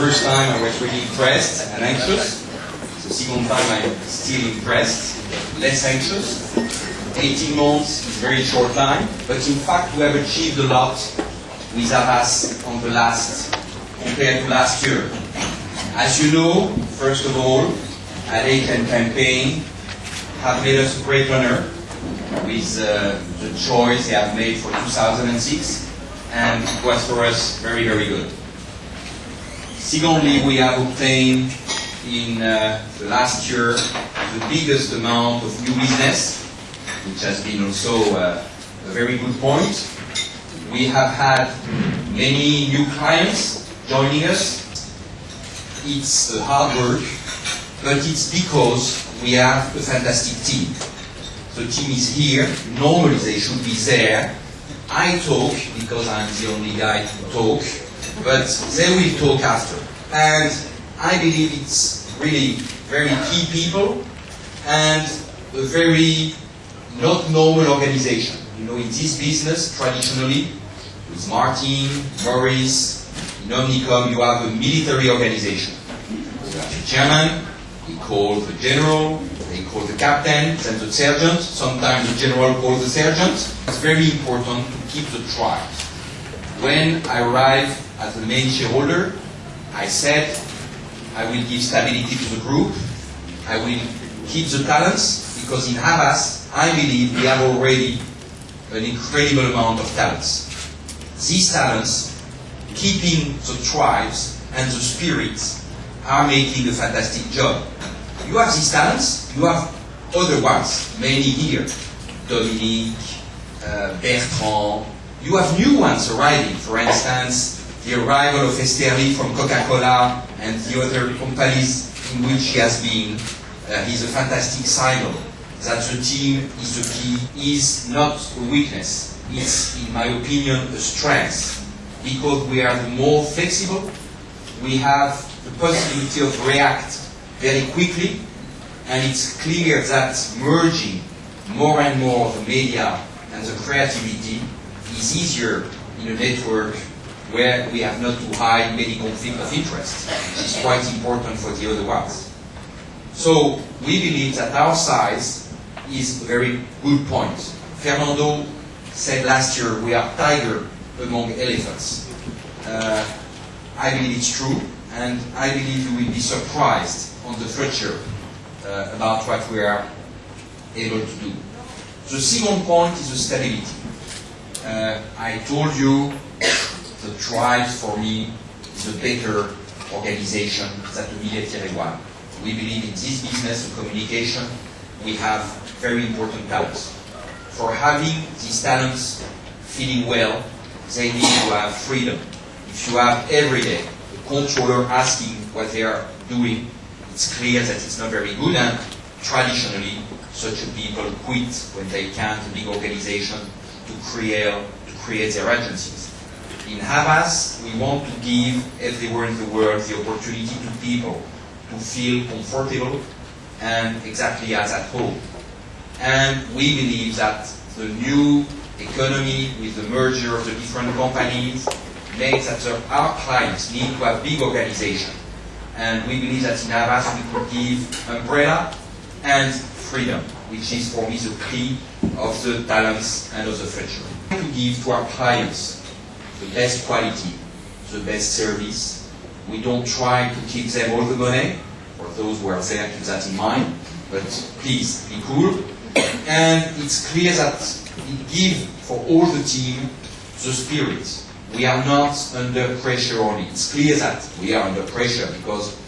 first time I was really impressed and anxious. The second time I'm still impressed, less anxious. 18 months is a very short time, but in fact we have achieved a lot with Havas compared to last year. As you know, first of all, ALEC and campaign have made us a great runner with the choice they have made for 2006, and it was for us very, very good. Secondly, we have obtained in the last year the biggest amount of new business, which has been also a very good point. We have had many new clients joining us. It's hard work, but it's because we have a fantastic team. The team is here. Normally they should be there. I talk because I'm the only guy to talk, but they will talk after. And I believe it's really very key people and a very not normal organization. You know, in this business, traditionally, with Martin, Maurice, in Omnicom, you have a military organization. You have the chairman, he calls the general, they call the captain, then the sergeant, sometimes the general calls the sergeant. It's very important to keep the tribes. When I arrived as the main shareholder, I said I will give stability to the group, I will keep the talents, because in Havas, I believe we have already an incredible amount of talents. These talents, keeping the tribes and the spirits, are making a fantastic job. You have these talents, you have other ones, many here. Dominique, Bertrand. You have new ones arriving. For instance, the arrival of Esterly from Coca-Cola and the other companies in which he has been is a fantastic signal that the team is the key, is not a weakness. It's, in my opinion, a strength, because we are more flexible, we have the possibility of react very quickly, and it's clear that merging more and more the media and the creativity is easier in a network where we have not to hide many conflicts of interest, which is quite important for the other ones. So we believe that our size is a very good point. Fernando said last year we are tiger among elephants. I believe it's true, and I believe you will be surprised on the future about what we are able to do. The second point is the stability. I told you the tribes for me is a better organization than the military one. We believe in this business of communication we have very important talents. For having these talents feeling well, they need to have freedom. If you have every day the controller asking what they are doing, it's clear that it's not very good, and traditionally such people quit when they can't, a big organization, to create their agencies. In Havas, we want to give everywhere in the world the opportunity to people to feel comfortable and exactly as at home. And we believe that the new economy with the merger of the different companies makes that our clients need to have big organization. And we believe that in Havas we could give umbrella and freedom, which is for me the key of the talents and of the future. To give to our clients the best quality, the best service. We don't try to keep them all the money, for those who are there, keep that in mind, but please be cool. And it's clear that it gives for all the team the spirit. We are not under pressure only. It's clear that we are under pressure because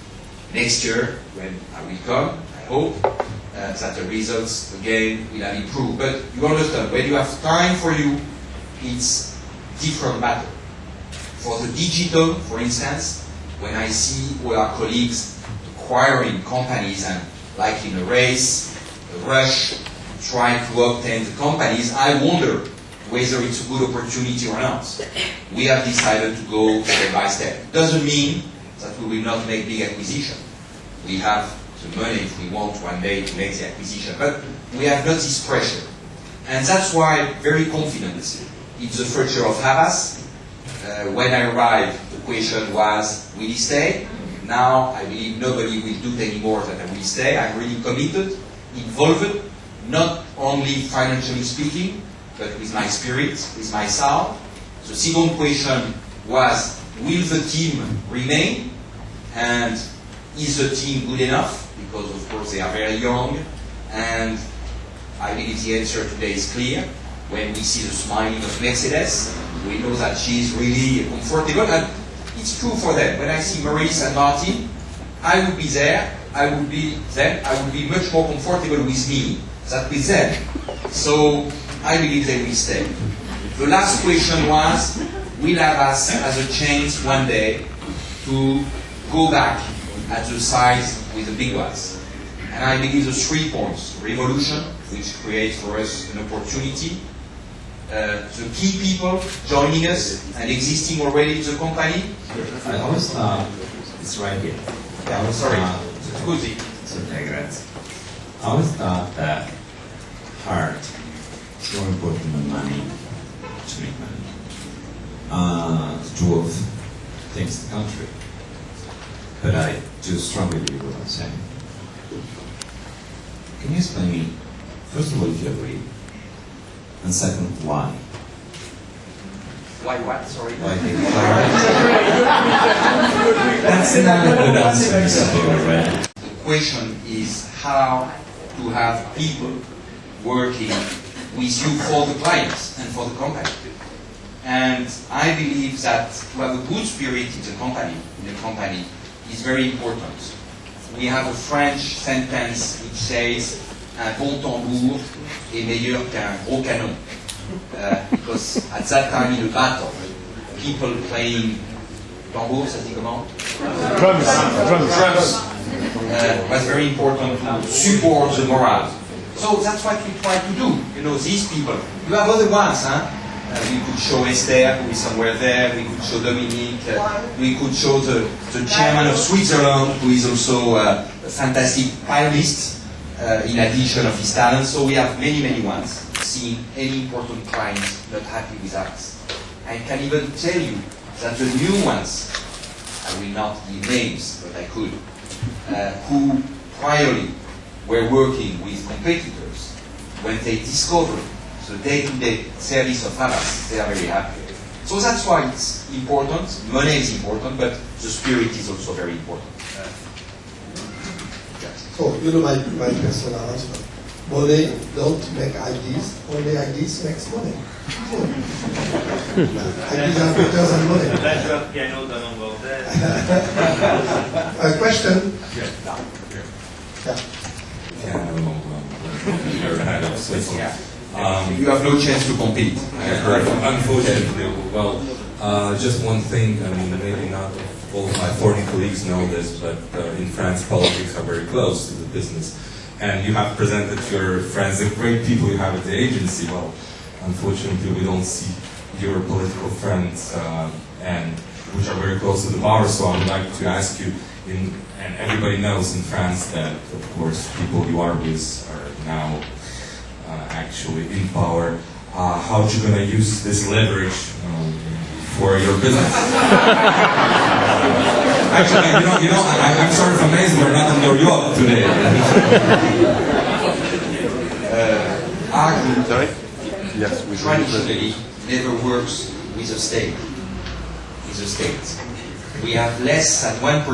next year, when I will come, I hope, that the results again will have improved. But you understand, when you have time for you, it's different matter. For the digital, for instance, when I see all our colleagues acquiring companies and like in a race, a rush, trying to obtain the companies, I wonder whether it's a good opportunity or not. We have decided to go step by step. Doesn't mean that we will not make big acquisition. We have the money if we want one day to make the acquisition, but we have not this pressure. And that's why I'm very confident in the future of Havas. When I arrived, the question was, will he stay? Now, I believe nobody will do it anymore that I will stay. I'm really committed, involved, not only financially speaking, but with my spirit, with my soul. The second question was, will the team remain? And is the team good enough? Because, of course, they are very young. And I believe the answer today is clear. When we see the smiling of Mercedes, we know that she is really comfortable. And it's true for them. When I see Maurice and Martin, I would be there. I would be much more comfortable with me than with them. So I believe they will stay. The last question was, will Havas has a chance one day to go back at the size with the big ones? And I believe the 3 points: revolution, which creates for us an opportunity, the key people joining us and existing already in the company. I always thought, it's right here. Yeah, sorry. Scusi. I always thought that heart is more important than money to make money. To do things in the country. But I do strongly believe what I'm saying. Can you explain me, first of all, if you agree, and second, why? Why what? Sorry. Why think that's not a good answer, Mr. Bolloré. The question is how to have people working with you for the clients and for the company. And I believe that to have a good spirit in the company is very important. We have a French sentence which says un bon tambour est meilleur qu'un gros canon. Because at that time in the battle, people playing tambour, ça dit comment? Drums. Was very important to support the morale. So that's what we try to do. You know, these people. You have other ones, huh? We could show Esther, who is somewhere there. We could show Dominique. We could show the chairman of Switzerland, who is also a fantastic pianist, in addition of his talent. So we have many, many ones. Seeing any important client not happy with us. I can even tell you that the new ones, I will not give names, but I could, who priorly were working with competitors, when they discovered the day-to-day service of Havas, they are very happy. So that's why it's important. Money is important, but the spirit is also very important. So, you know my personal answer. Money don't make ideas, only ideas makes money. Ideas are better than money. A question? You have no chance to compete. Unfortunately, well, just one thing, I mean, maybe not all of my foreign colleagues know this, but in France, politics are very close to the business. And you have presented your friends, the great people you have at the agency. Well, unfortunately, we don't see your political friends, and which are very close to the power. So I would like to ask you, and everybody knows in France that, of course, people you are with are now actually in power. How are you going to use this leverage for your business? Actually, I'm sort of amazed we're not on your yacht today. Sorry? Yes, we traditionally never works with the state. We have less than 1%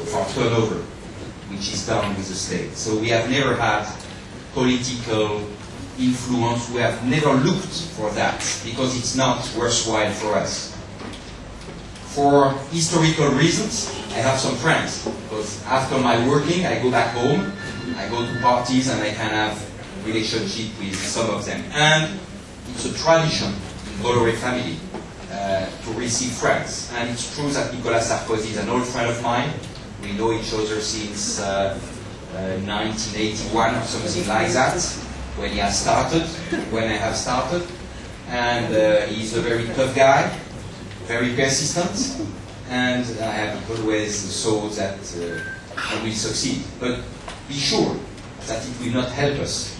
of our turnover, which is done with the state. So we have never had political influence. We have never looked for that because it's not worthwhile for us. For historical reasons, I have some friends, because after my working, I go back home, I go to parties, and I can have relationship with some of them. And it's a tradition in Bolloré family to receive friends. And it's true that Nicolas Sarkozy is an old friend of mine. We know each other since 1981 or something like that, when I have started. And he's a very tough guy, very persistent, and I have always thought that he will succeed. But be sure that it will not help us.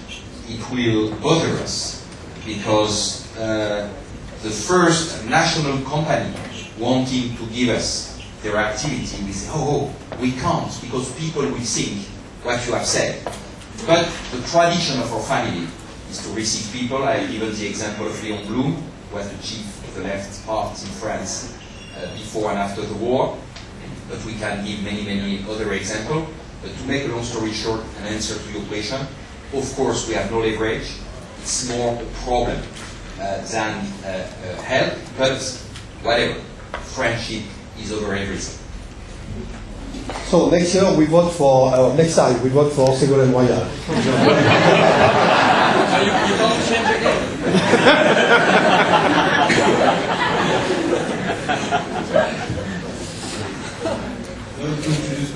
It will bother us, because the first national company wanting to give us their activity, we say, oh, we can't, because people will think what you have said. But the tradition of our family is to receive people. I have given the example of Léon Blum, who was the chief of the left party in France before and after the war. But we can give many, many other examples. But to make a long story short, an answer to your question, of course we have no leverage. It's more a problem than help, but whatever. Friendship is over everything. So next year we vote for, next time we vote for Ségolène Royal. You don't change again.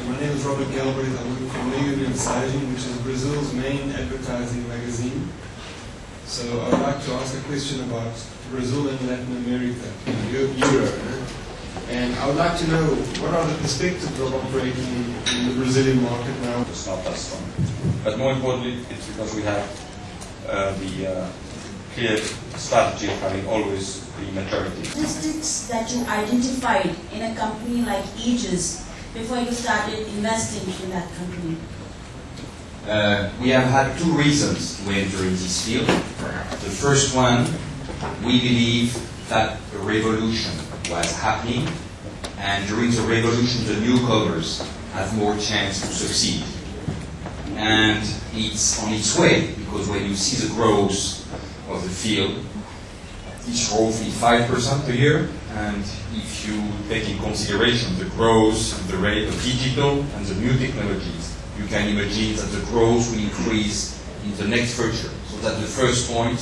My name is Robert Galbraith. I work for Meio Mensagem, which is Brazil's main advertising magazine. So I would like to ask a question about Brazil and Latin America, Euro. And I would like to know, what are the perspectives of operating in the Brazilian market now? It's not that strong. But more importantly, it's because we have the clear strategy of having always the majority. Statistics that you identified in a company like Aegis before you started investing in that company? We have had two reasons to enter in this field. The first one, we believe that a revolution was happening, and during the revolution the newcomers have more chance to succeed. And it's on its way, because when you see the growth of the field, it's roughly 5% per year, and if you take in consideration the growth and the rate of digital and the new technologies, you can imagine that the growth will increase in the next future. So that's the first point.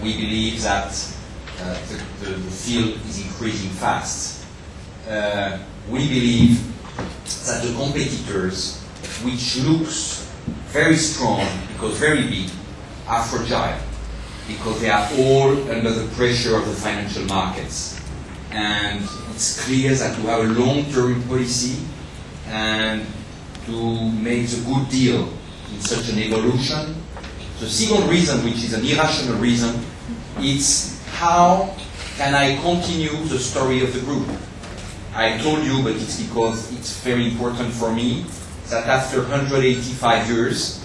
We believe that the field is increasing fast. We believe that the competitors, which looks very strong because very big, are fragile, because they are all under the pressure of the financial markets. And it's clear that to have a long-term policy and to make a good deal in such an evolution. The second reason, which is an irrational reason, is how can I continue the story of the group? I told you, but it's because it's very important for me, that after 185 years,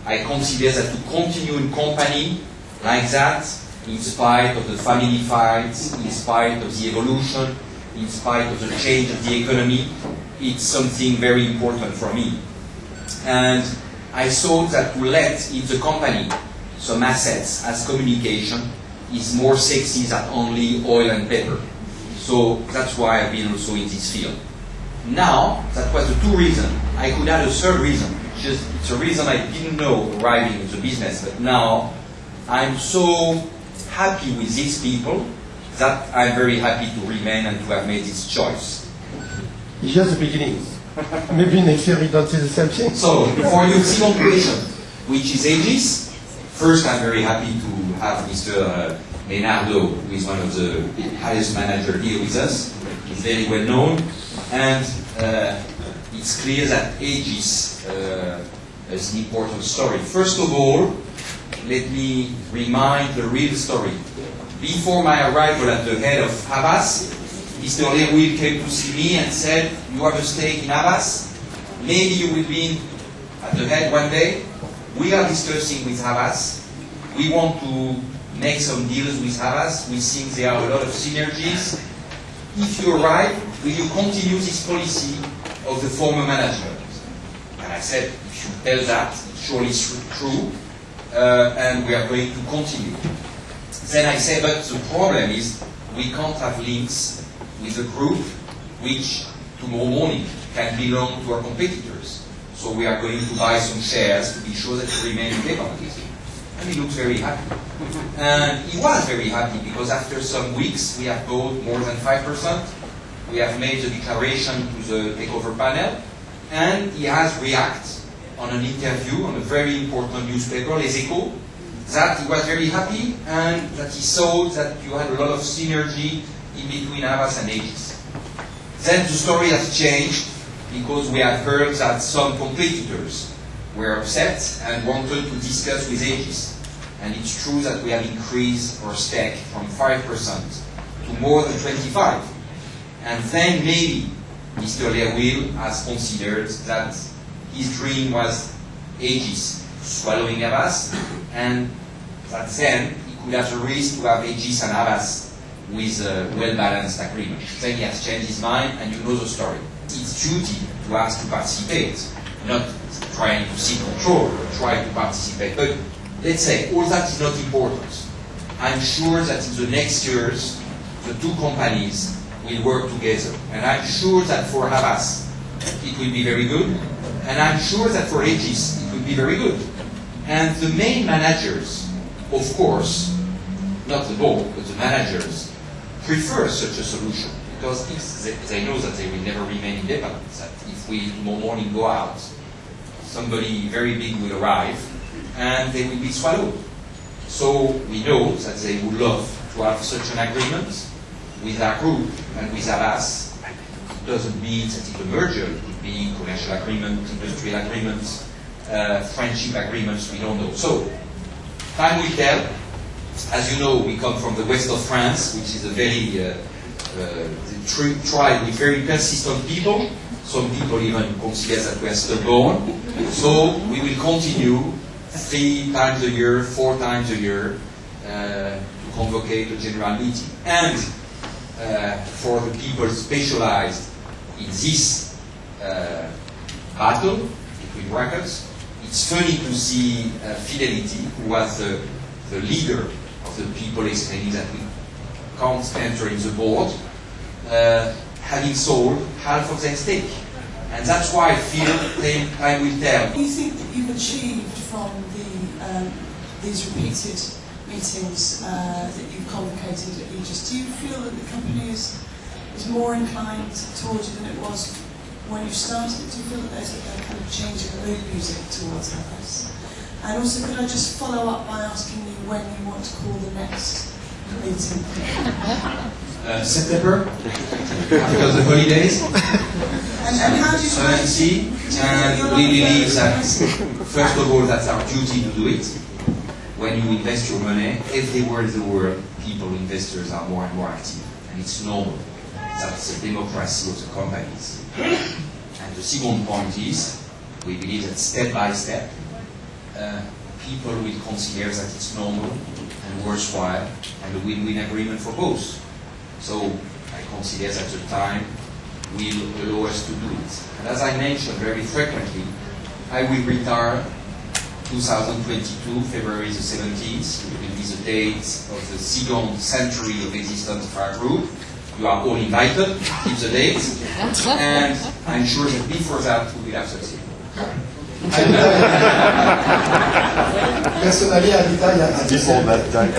I consider that to continue in company like that, in spite of the family fights, in spite of the evolution, in spite of the change of the economy, it's something very important for me. And I thought that to let in the company some assets as communication is more sexy than only oil and pepper. So that's why I've been also in this field. Now, that was the two reasons. I could add a third reason. It's a reason I didn't know arriving in the business, but now I'm so happy with these people that I'm very happy to remain and to have made this choice. It's just the beginning. Maybe next year we don't see the same thing. So, for your second question, which is Aegis, first I'm very happy to have Mr. Leonardo, who is one of the highest managers here with us. He's very well known, and it's clear that Aegis is an important story. First of all, let me remind the real story. Before my arrival at the head of Havas, Mr. Leroy came to see me and said, "You have a stake in Havas. Maybe you will be at the head one day. We are discussing with Havas. We want to make some deals with Havas. We think there are a lot of synergies. If you arrive, will you continue this policy of the former management?" And I said, "If you tell that, surely it's true, and we are going to continue." Then I said, "But the problem is we can't have links with a group which tomorrow morning can belong to our competitors. So we are going to buy some shares to be sure that we remain independent." And he looked very happy. And he was very happy because after some weeks we have bought more than 5%. We have made the declaration to the takeover panel, and he has reacted on an interview on a very important newspaper, Les Echos, that he was very happy and that he saw that you had a lot of synergy in between Havas and Aegis. Then the story has changed because we have heard that some competitors were upset and wanted to discuss with Aegis. And it's true that we have increased our stake from 5% to more than 25%. And then maybe Mr. Lerwill has considered that his dream was Aegis swallowing Havas, and that then he could have the risk to have Aegis and Havas with a well-balanced agreement. Then he has changed his mind, and you know the story. It's duty to ask to participate, not trying to seek control, but trying to participate. But let's say all that is not important. I'm sure that in the next years, the two companies will work together. And I'm sure that for Havas, it will be very good. And I'm sure that for Aegis, it will be very good. And the main managers, of course, not the board, but the managers, prefer such a solution. Because if they know that they will never remain independent. That if we tomorrow morning go out, somebody very big will arrive, and they will be swallowed. So we know that they would love to have such an agreement with our group and with Havas. It doesn't mean that it's a merger. It could be commercial agreement, industrial agreements, friendship agreements, we don't know. So, time will tell. As you know, we come from the west of France, which is a very tribe with very persistent people. Some people even consider that we are stubborn. So, we will continue 3 times a year, 4 times a year, to convocate a general meeting. And for the people specialized in this battle, between brackets, it's funny to see Fidelity, who was the leader of the people explaining that we can't enter in the board, having sold half of their stake. And that's why I feel time will tell. What do you think that you've achieved from these repeated meetings that you've convocated at Aegis? Do you feel that the company is more inclined towards you than it was when you started? Do you feel that there's a kind of change in mood music towards Havas? And also, could I just follow up by asking you when you want to call the next meeting? September, after the holidays. And how do you And we believe that, first of all, that's our duty to do it. When you invest your money, everywhere in the world, investors are more and more active. And it's normal. That's the democracy of the companies. And the second point is, we believe that step by step, people will consider that it's normal and worthwhile and a win-win agreement for both. So I consider that the time will allow us to do it. And as I mentioned very frequently, I will retire 2022, February the 17th. It will be the date of the second century of existence of our group. You are all invited, keep the date, and I'm sure that before that we will have succeeded. Personally, Anita, I Before that time.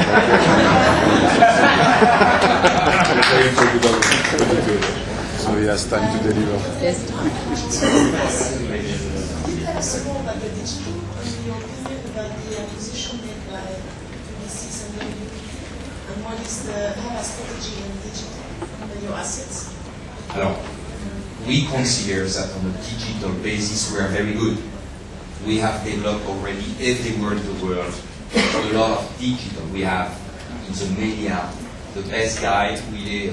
So he has time to deliver. Tell us more about the digital, in your opinion, about the acquisition made by BBC and what is the Havas strategy in digital and your assets? Alors, we consider that on a digital basis we are very good. We have developed already everywhere in the world a lot of digital. We have in the media the best guy,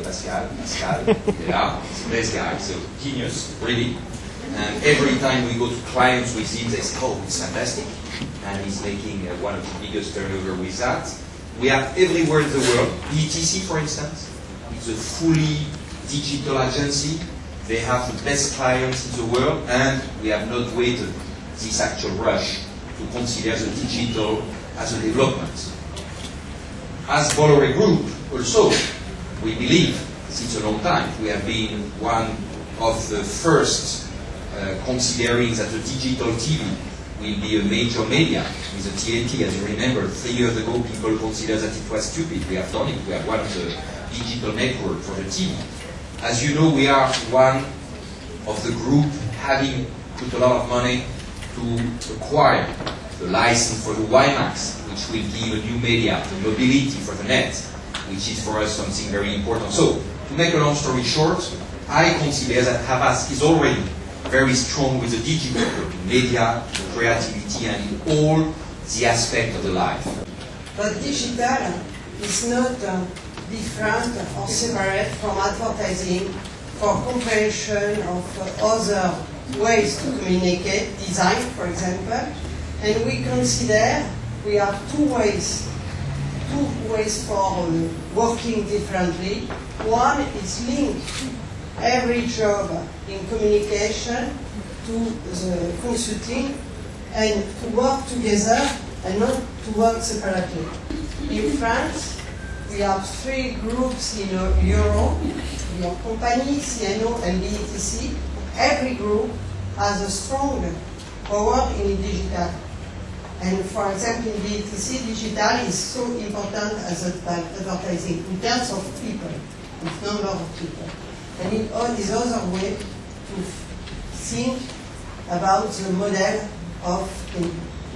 Pascal, he's the best guy, so genius, really. And every time we go to clients with him, they say, oh, it's fantastic. And he's making one of the biggest turnover with that. We have everywhere in the world, ETC for instance, it's a fully digital agency. They have the best clients in the world, and we have not waited this actual rush to consider the digital as a development. As Bolloré Group, also, we believe, since a long time, we have been one of the first considering that the digital TV will be a major media with the TNT. As you remember, 3 years ago, people considered that it was stupid. We have done it. We are one of the digital networks for the TV. As you know, we are one of the group having put a lot of money to acquire the license for the WiMAX, which will give a new media, the mobility for the net, which is for us something very important. So, to make a long story short, I consider that Havas is already very strong with the digital media, creativity, and in all the aspects of the life. But digital is not different or separate from advertising for comparison of other ways to communicate, design, for example, and we consider we have two ways for working differently. One is link every job in communication to the consulting and to work together and not to work separately. In France, we have 3 groups in Euro, your company, CNO and BETC. Every group has a strong power in digital. And for example, in BETC, digital is so important as advertising in terms of people, with number of people. And it is other way to think about the model of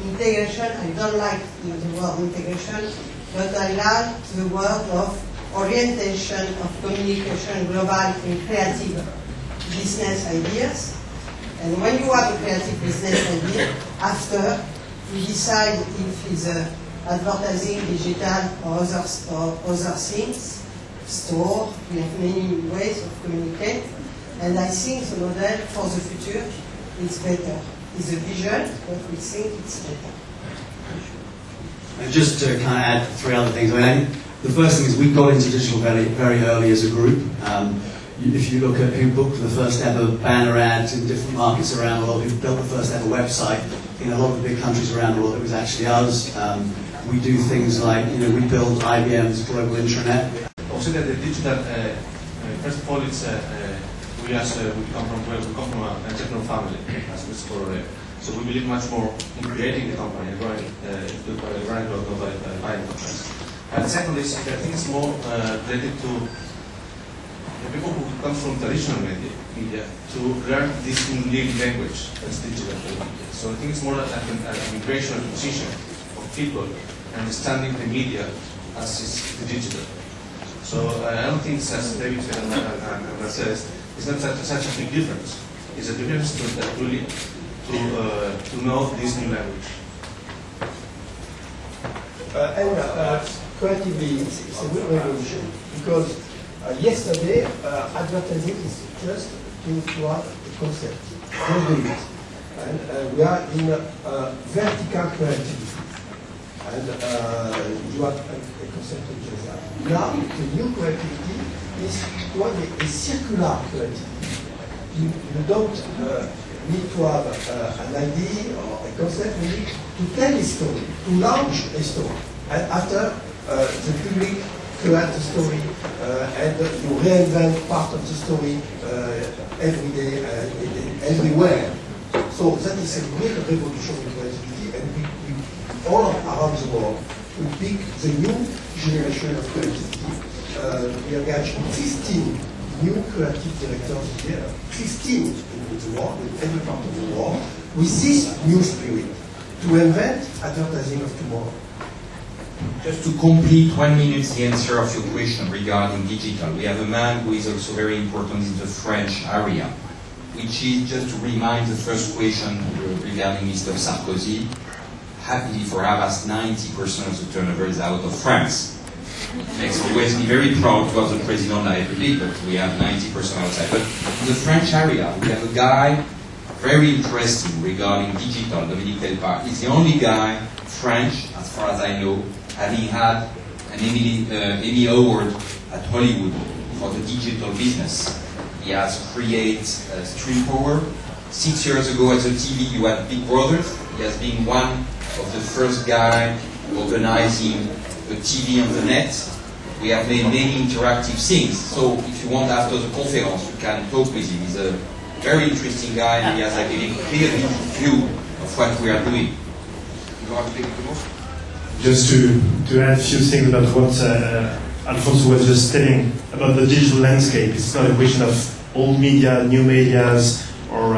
integration. I don't like the word integration, but I like the word of orientation of communication, global and creative business ideas. And when you have a creative business idea, after we decide if it's advertising, digital, or other things, store, we have many ways of communicate. And I think the model for the future is better. It's a vision, but we think it's better. And just to kind of add 3 other things. I mean, the first thing is we got into digital very early as a group. If you look at who booked the first ever banner ads in different markets around the world, who built the first ever website in a lot of the big countries around the world, it was actually us. We do things like, we build IBM's global intranet. Consider the digital. First of all, it's we come from an entrepreneurial family, as Mr. Bolloré. So we believe much more in creating the company and running buying companies. And secondly, I think it's more related to the people who come from traditional media to learn this new language that's digital media. So I think it's more an migration position of people understanding the media as is the digital. So I don't think, as David says, it's not such a big difference. It's a difference to really to know this new language. Creatively, it's a real revolution because yesterday advertising is just to have a concept, not do it. And we are in vertical creativity. And you have a concept of just that. Now, the new creativity is to have a circular creativity. You don't need to have an idea or a concept, you need to tell a story, to launch a story. And after, the public create a story and you reinvent part of the story every day and everywhere. So that is a real revolution in creativity, and we all around the world, we pick the new generation of creativity. We engage 15 new creative directors here, 15 in the world, in every part of the world, with this new spirit to invent advertising of tomorrow. Just to complete 1 minute the answer of your question regarding digital, we have a man who is also very important in the French area, which is just to remind the first question regarding Mr. Sarkozy. Happily for Havas, 90% of the turnover is out of France. It makes always me very proud to have the President of the Republic, but we have 90% outside. But in the French area, we have a guy very interesting regarding digital, Dominique Delpar. He's the only guy, French, as far as I know, having had an Emmy Award at Hollywood for the digital business. He has created Stream Power. 6 years ago at the TV, you had Big Brother. He has been one of the first guy organizing the TV on the net. We have made many interactive things. So if you want after the conference, you can talk with him. He's a very interesting guy and he has a very clear view of what we are doing. You want to take the most? Just to add a few things about what Alfonso was just telling about the digital landscape. It's not a question of old media, new medias, or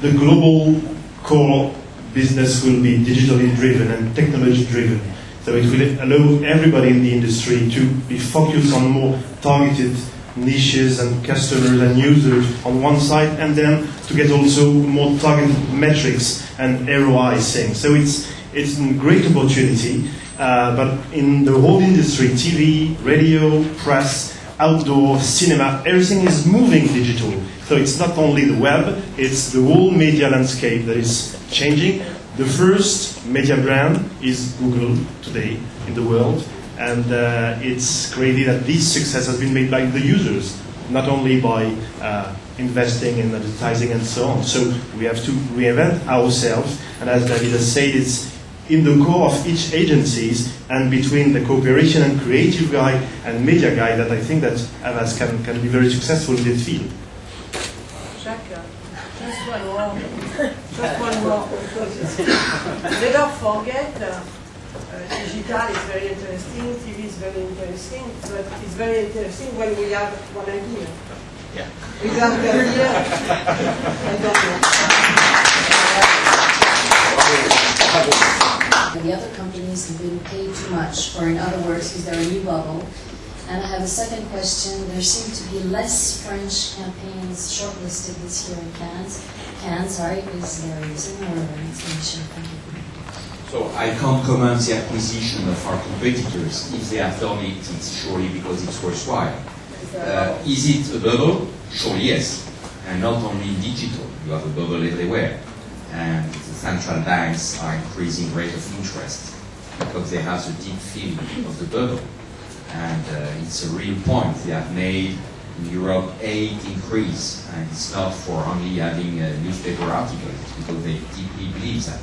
the global core business will be digitally driven and technology driven. So it will allow everybody in the industry to be focused on more targeted niches and customers and users on one side, and then to get also more targeted metrics and ROI things. So it's a great opportunity, but in the whole industry, TV, radio, press, outdoor, cinema, everything is moving digital. So it's not only the web, it's the whole media landscape that is changing. The first media brand is Google today in the world, and it's crazy that this success has been made by the users, not only by investing in advertising and so on. So we have to reinvent ourselves, and as David has said, it's in the core of each agencies and between the cooperation and creative guy and media guy that I think that Havas can be very successful in this field. Jacques, just one more. Just one more. Never forget, digital is very interesting, TV is very interesting, but it's very interesting when we have one idea. Yeah. Without idea, I don't know. The other companies have been paid too much, or in other words, is there a new bubble? And I have a second question. There seem to be less French campaigns shortlisted this year in Cannes. Is there a reason or an explanation? Thank you. So I can't comment the acquisition of our competitors. If they have done it, it's surely because it's worthwhile. Is it a bubble? Surely yes. And not only in digital. You have a bubble everywhere. And the central banks are increasing rate of interest because they have the deep feeling of the bubble. And it's a real point. They have made in Europe 8 increase, and it's not for only having newspaper articles, because they deeply believe that.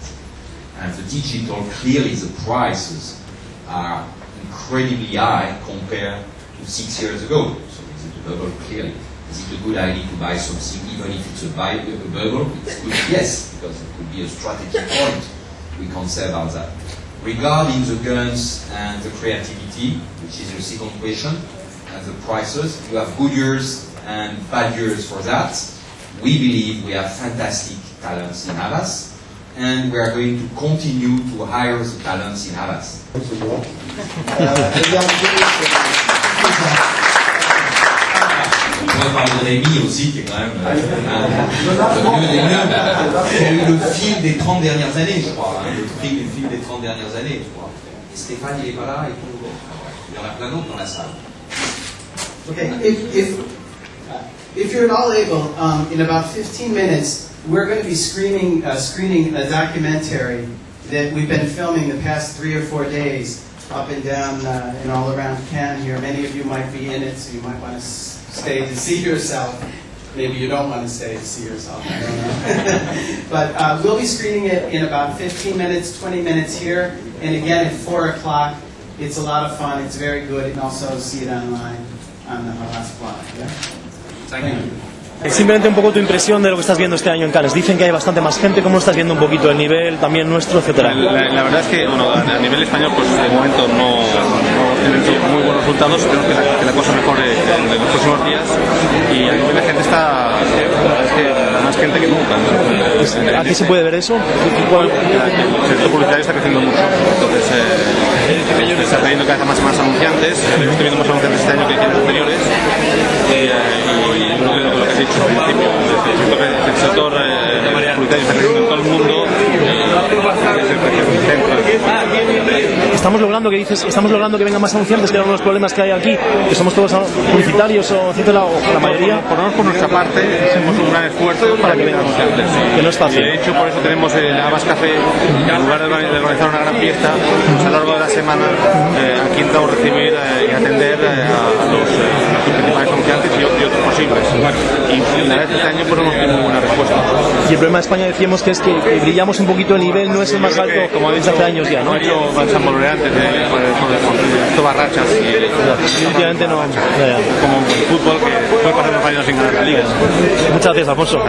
And the digital, clearly the prices are incredibly high compared to 6 years ago. So is it a bubble? Clearly. Is it a good idea to buy something even if it's a bubble? It's good, yes, because it could be a strategic point. We can't say about that. Regarding the guns and the creativity, which is your second question, and the prices, you have good years and bad years for that. We believe we have fantastic talents in Havas, and we are going to continue to hire the talents in Havas. On va parler de Rémi aussi, qui est quand même le mieux des mieux, qui a eu le film des 30 dernières années, je crois, le prix du film des 30 dernières années, je crois. Et Stéphane, il est pas là, et tout. Il y en a plein d'autres dans la salle. Okay, if you're at all able, in about 15 minutes, we're going to be screening a documentary that we've been filming the past 3 or 4 days up and down and all around Cannes here. Many of you might be in it, so you might want to stay to see yourself. Maybe you don't want to stay to see yourself, I don't know. But we'll be screening it in about 15 minutes, 20 minutes here, and again at 4 o'clock. It's a lot of fun, it's very good, and also see it online on the Havas blog. Yeah? Thank you. Simplemente un poco tu impresión de lo que estás viendo este año en Cannes. Dicen que hay bastante más gente. ¿Cómo estás viendo un poquito el nivel también nuestro, etcétera? La verdad es que a nivel español, pues de momento no tienen muy buenos resultados. Espero que la cosa mejore en los próximos días. Y a nivel de gente está, la verdad es que más gente que nunca. ¿A qué se puede ver eso? El sector publicitario está creciendo mucho. Entonces, está trayendo cada vez más anunciantes. Estoy viendo más anunciantes este año que en anteriores. Y lo que has dicho al principio, el sector publicitario está creciendo en todo el mundo. Es el centro. Estamos logrando que vengan más anunciantes, que eran unos problemas que hay aquí, que somos todos publicitarios o etcétera, o la mayoría. Por lo menos por nuestra parte, hacemos un gran esfuerzo para que vengan anunciantes. Que no es fácil. Y de hecho, por eso tenemos el Havas Café, que en lugar de organizar una gran fiesta, pues a lo largo de la semana aquí intentamos recibir y atender a los principales anunciantes y otros posibles. Y la verdad es que este año pues hemos tenido muy buena respuesta. Y el problema de España decíamos que es que brillamos un poquito, el nivel no es el más alto como desde hace años ya, ¿no? Como ha dicho Vincent Bolloré antes, con todas rachas y últimamente no. Como el fútbol, que puede pasar unos años sin ganar la liga. Muchas gracias, Alfonso.